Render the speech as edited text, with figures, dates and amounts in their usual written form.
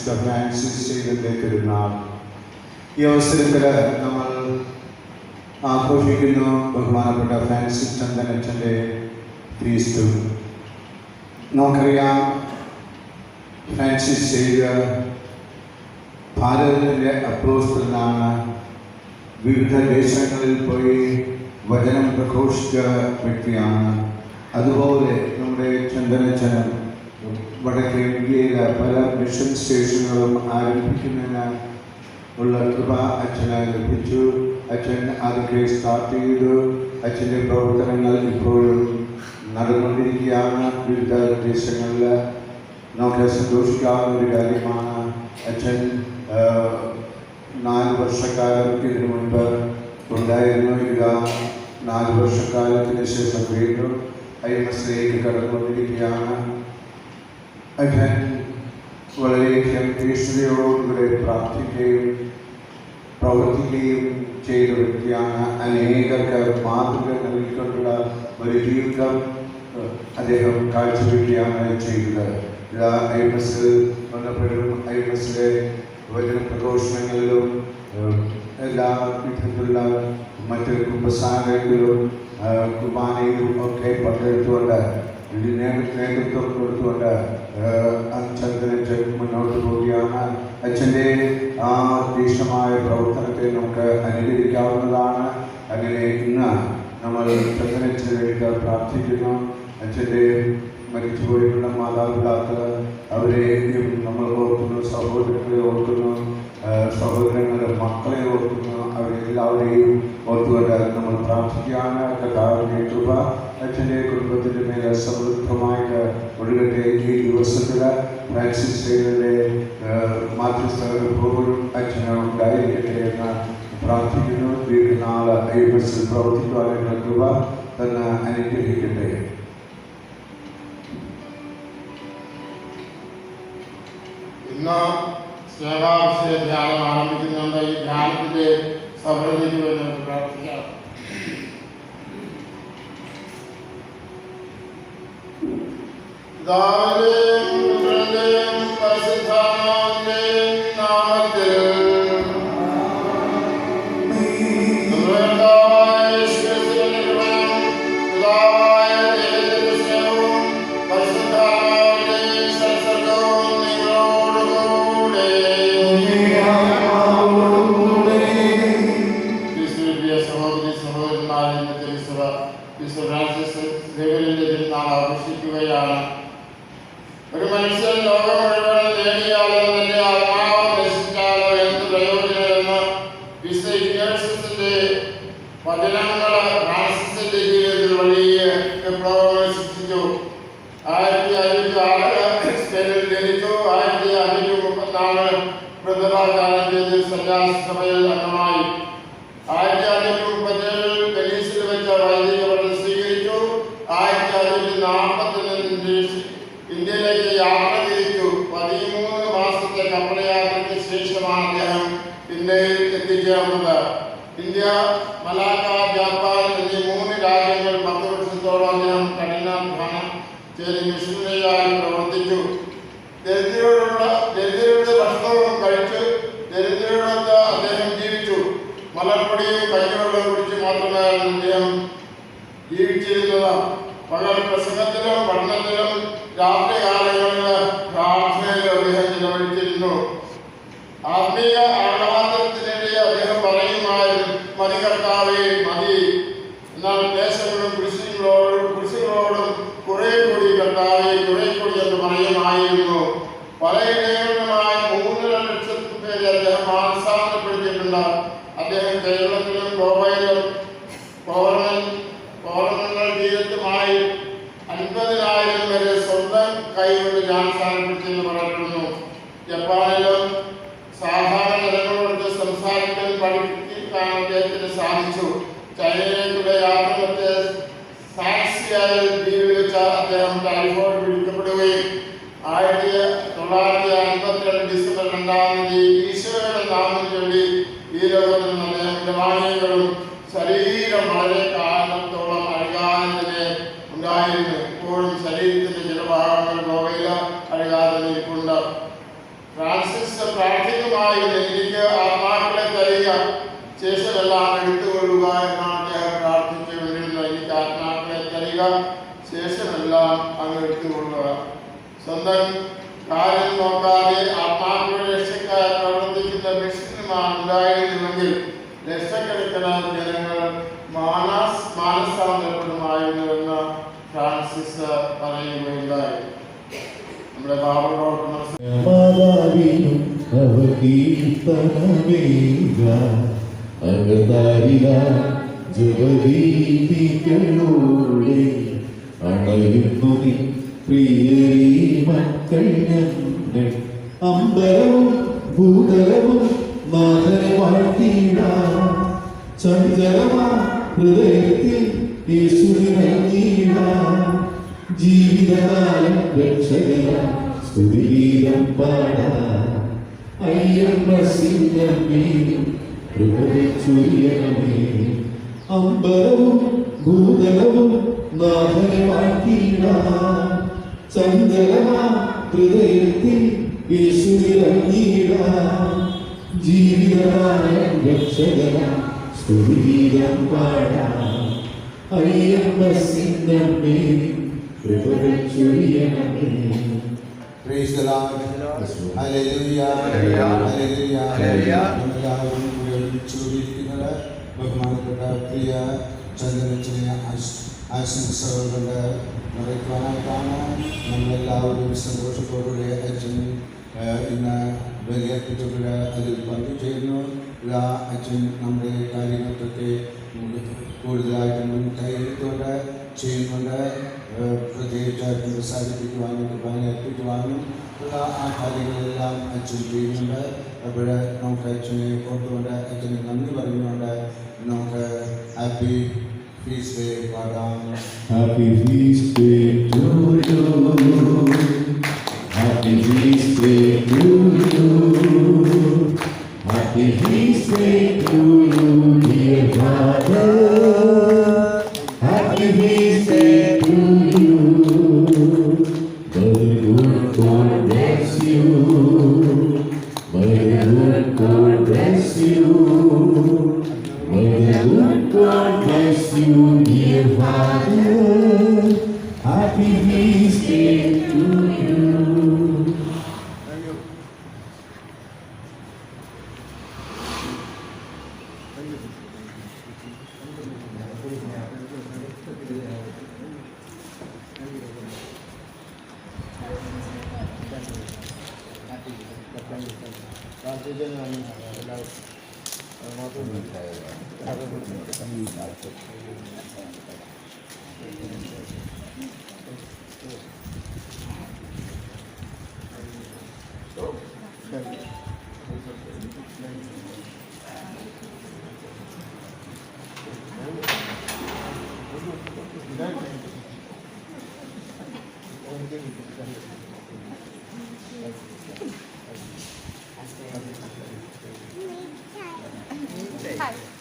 വിശുദ്ധ ഫ്രാൻസിസ് സേവ്യറിന്റെ തിരുനാൾ. ഈ അവസരത്തിൽ നമ്മൾ ആഘോഷിക്കുന്നു ബഹുമാനപ്പെട്ട ഫ്രാൻസിസ് ചന്ദനച്ചൻ്റെ ഫീസ്റ്റും. നമുക്കറിയാം, ഫ്രാൻസിസ് സേവ്യർ ഭാരതത്തിൻ്റെ അപ്പോസ്തലനാണ്. വിവിധ ദേശങ്ങളിൽ പോയി വചനം പ്രഘോഷിച്ച വ്യക്തിയാണ്. അതുപോലെ നമ്മുടെ ചന്ദനച്ചനും വടക്കേ ഇന്ത്യയിലെ പല മിഷൻ സ്റ്റേഷനുകളും ആരംഭിക്കുന്നതിന് ഉള്ള കൃപ അച്ഛന് ലഭിച്ചു. അച്ഛൻ അതൊക്കെ സ്റ്റാർട്ട് ചെയ്തു. അച്ഛൻ്റെ പ്രവർത്തനങ്ങൾ ഇപ്പോഴും നടന്നുകൊണ്ടിരിക്കുകയാണ്. വിവിധ ദേശങ്ങളിൽ നമുക്ക് സന്തോഷിക്കാവുന്ന ഒരു കാര്യമാണ്. അച്ഛൻ 4 വർഷക്കാലം ഇതിനു മുൻപ് ഉണ്ടായിരുന്നു. ഇതാ 4 വർഷക്കാലത്തിന് ശേഷം വീണ്ടും IMSലേക്ക് കടന്നുകൊണ്ടിരിക്കുകയാണ്. അച്ഛൻ വളരെയധികം തീഷ്ണതയോടുകൂടെ പ്രാർത്ഥിക്കുകയും പ്രവർത്തിക്കുകയും ചെയ്ത വ്യക്തിയാണ്. അനേകർക്ക് മാതൃക നൽകിക്കൊണ്ടുള്ള ഒരു ജീവിതം അദ്ദേഹം കാഴ്ചവെക്കുകയാണ് ചെയ്തത്. ഇതാ IMSൽ വന്നപ്പോഴും IMSലെ വചന പ്രഘോഷണങ്ങളിലും എല്ലാ വിധത്തിലുള്ള മറ്റ് കുമ്പസാരങ്ങളിലും കുർബാനയിലും ഒക്കെ പങ്കെടുത്തുകൊണ്ട് ഇതിന് നേതൃത്വം കൊടുത്തുകൊണ്ട് ചന്ദനച്ചൻ മുന്നോട്ട് പോവുകയാണ്. അച്ഛൻ്റെ ആ തീക്ഷ്ണമായ പ്രവർത്തനത്തെ നമുക്ക് അനുകരിക്കാവുന്നതാണ്. അങ്ങനെ ഇന്ന് നമ്മൾ ചന്ദനച്ചന് വേണ്ടി പ്രാർത്ഥിക്കുന്നു. അച്ഛൻ്റെ മരിച്ചുപോയിട്ടുള്ള മാതാപിതാക്കൾ, അവരെ നമ്മൾ ഓർക്കുന്നു, സഹോദരങ്ങളെ ഓർക്കുന്നു, സഹോദരങ്ങളുടെ മക്കളെ ഓർക്കുന്നു. അവരെല്ലാവരെയും ഓർത്തുകൊണ്ട് നമ്മൾ പ്രാർത്ഥിക്കുകയാണ്. കർത്താവിൻ്റെ കൃപ അച്ഛൻ്റെ കുടുംബത്തിൻ്റെ മേലെ സമൃദ്ധമായിട്ട് ഒഴുകട്ടെ. ഈ ദിവസത്തിൽ ഫ്രാൻസിസ് സേവ്യറിൻ്റെ മാധ്യസ്ഥ അനുഭവവും അച്ഛന് ഉണ്ടായിരിക്കട്ടെ എന്ന് പ്രാർത്ഥിക്കുന്നു. ദീർഘനാൾ IMSൽ പ്രവർത്തിക്കുവാനുള്ള കൃപ തന്നെ അനുഗ്രഹിക്കട്ടെ. ഇന്ന് സ്നേഹാഭിഷേക ധ്യാനം ആരംഭിക്കുന്നുണ്ട്. ഈ ധ്യാനത്തിൻ്റെ സഫലതയ്ക്ക് വേണ്ടി നമുക്ക് പ്രാർത്ഥിക്കാം. പരിശുദ്ധാത്മാവിന്റെയും നാമത്തിൽ ആഘോഷിക്കുകയാണ്. ഒരു മനുഷ്യൻ ലോകം മുഴുവൻ നേടിയാലോ തന്റെ ആത്മാവ് നശിച്ചാലോ എന്ത് പ്രയോജനമെന്ന് വിശുദ്ധ ഇഗ്നാഷ്യസിന്റെ വചനങ്ങൾ ഫ്രാൻസിസിന്റെ ജീവിതത്തിൽ വലിയ വിപ്ലവങ്ങൾ സൃഷ്ടിച്ചു. 1506 സ്പെയിനിൽ ജനിച്ചു. 1534 പ്രതിഭാകാലത്തിൽ സന്യാസ സഭയിൽ അംഗമായി. 1537 വെനീസിൽ വെച്ച വൈദിക പദവി സ്വീകരിച്ചു. 1540 ഇന്ത്യയിലേക്ക് യാത്ര തിരിച്ചു. 13 മാസത്തെ കപ്പലയാത്രയ്ക്ക് ശേഷമാണ് അദ്ദേഹം ഇന്ത്യയിൽ എത്തിച്ചേർന്നത്. ഇന്ത്യ, മലാക്ക, ജപ്പാൻ എന്നീ 3 രാജ്യങ്ങൾ 10 വർഷത്തോളം അദ്ദേഹം കഠിനാധ്വാനം ചെയ്ത് മിഷണറിയായി പ്രവർത്തിച്ചു. ദരിദ്രരുടെ ഭക്ഷണവും കഴിച്ച് ദരിദ്രരോടൊത്ത് അദ്ദേഹം ജീവിച്ചു. മലർപ്പൊടിയും കഞ്ഞിവെള്ളവും കുടിച്ച് മാത്രമായിരുന്നു അദ്ദേഹം ജീവിച്ചിരുന്നത്. പകൽ പ്രസംഗത്തിലും പഠനത്തിലും രാത്രികാലങ്ങളിൽ പ്രാർത്ഥനയിലും അദ്ദേഹം ചിലവഴിച്ചിരുന്നു. ആത്മീയ ആഹ്ലാദത്തിനിടെ അദ്ദേഹം പറയുമായിരുന്നു, മതി കർത്താവേ മതി. എന്നാൽ ക്ലേശങ്ങളും കുരിശുകളോടും കുറെ കൂടി കർത്താവേ കുറെ കൂടി എന്ന് പറയുമായിരുന്നു. പലയിടങ്ങളിലുമായി 3.5 ലക്ഷം പേരെ അദ്ദേഹം മാനസാന്തരപ്പെടുത്തിയിട്ടുണ്ട്. അദ്ദേഹം കേരളത്തിലും ഗോവയിലും കോളങ്ങൾ തീരത്തുമായി 50,000 വരെ സ്വന്തം കൈകൊണ്ട് മാനസാന്തരപ്പെടുത്തിയെന്ന് പറയപ്പെടുന്നു. ജപ്പാനിലും സാധാരണ ജനങ്ങളോട് സംസാരിക്കാൻ പഠിപ്പിക്കാൻ അദ്ദേഹത്തിന് സാധിച്ചു. ചൈനയിലേക്കുള്ള യാത്രത്തെ സാക്സിയായ ദ്വീപിൽ വെച്ച് അദ്ദേഹം ടൈഫോയിഡ് പിടിക്കപ്പെടുകയും 1952 ഡിസംബർ 2-ാം തീയതി ഈശോയുടെ നാമം ചൊല്ലി ഈ ലോകത്തിൽ നിന്ന് അദ്ദേഹത്തിന്റെ വാണികളും ശരീരം വളരെ കാലത്തോളം അഴുകാതെ ഉണ്ടായിരുന്നു. ഇപ്പോഴും ശരീരത്തിന്റെ ചില ഭാഗങ്ങൾ ഗോവയിൽ അഴുകാതെ നിൽപ്പുണ്ട്. ഫ്രാൻസിസ് പ്രാർത്ഥികമായിരുന്നു, എനിക്ക് ആത്മാക്കളെ തരിക, ശേഷമെല്ലാം എടുത്തുകൊള്ളുക എന്നാണ് അദ്ദേഹം പ്രാർത്ഥിച്ചുകൊണ്ടിരുന്നത്. എനിക്ക് ആത്മാക്കളെ തരിക, ശേഷമെല്ലാം അങ്ങ് എടുത്തുകൊള്ളുക. സ്വന്തം കാര്യം നോക്കാതെ ആത്മാക്കളുടെ രക്ഷക്കാർ പ്രവർത്തിക്കുന്ന മിഷനുമാർ ഉണ്ടായിരുന്നുവെങ്കിൽ ലക്ഷക്കണക്കിന് ജനങ്ങൾ മാനസാന്തരപ്പെടുമായിരുന്നുവെന്ന് ഫ്രാൻസിസ് പറയുകയുണ്ടായി. നമ്മുടെ മാതാവിനും അവകീർത്തനമേക അകതാരിക ജഗദീപികളോടെ അണയുന്നു നീ പ്രിയരീ മക്കൾ ഞങ്ങൾ. അമ്പലവും ഭൂതലവും നാഥനെ വാഴ്ത്തിയിടാം. ചഞ്ചലമാ ഹൃദയത്തിൽ യേശുവിനീടാം. ജീവിതകാലം രക്ഷകനാം സ്തുതിഗീതം പാടാം. അയ്യപ്പ സിംഗമേ ചൊരിയണമേ. അമ്പലവും ഭൂതലവും നാഥനെ വാഴ്ത്തിയിടാം. ചഞ്ചലമാ ഹൃദയത്തിൽ യേശുവിനീടാം. ജീവിതകാലം രക്ഷകനാം സ്തുതിഗീതം പാടാം. അയ്യപ്പ സിംഗമേ ചൊരിയണമേ. Praise the Lord. Hallelujah. Hallelujah. നമ്മളെല്ലാവരും കൂടി ഒരുമിച്ചുകൂടിയിരിക്കുന്നത് ബഹുമാനപ്പെട്ട പ്രിയ ചന്ദ്രനച്ചനെ ആശംസകളുടെ നിറയ്ക്കാനായിട്ടാണ്. നമ്മളെല്ലാവരും സന്തോഷത്തോടുകൂടി അച്ഛൻ ഇന്ന് ബലിയർപ്പിച്ചുകൊണ്ട് അതിൽ പങ്കുചേരുന്നു. അച്ഛൻ നമ്മുടെ കാര്യങ്ങളൊക്കെ കൂടുതലായിട്ട് മുൻകൈയെടുത്തുകൊണ്ട് ചെയ്യുന്നുണ്ട്. പ്രത്യേകിച്ച് പ്രോത്സാഹിപ്പിക്കുവാനും കുർബാന അർപ്പിക്കുവാനും ഉള്ള ആ കാര്യങ്ങളെല്ലാം അച്ഛൻ ചെയ്യുന്നുണ്ട്. അപ്പോൾ നമുക്ക് അച്ഛനെ ഓർത്തുകൊണ്ട് അച്ഛന് നന്ദി പറഞ്ഞുകൊണ്ട് നമുക്ക് ഹാപ്പി ഫീസ്റ്റ് ഡേ പാടാം. Happy feast day to you. Happy feast day to you. Happy feast day to you, dear Father. Happy feast day to you. May the good God bless you. May the good God bless you. May the good God bless you, dear Father. Happy feast day to you. Hi.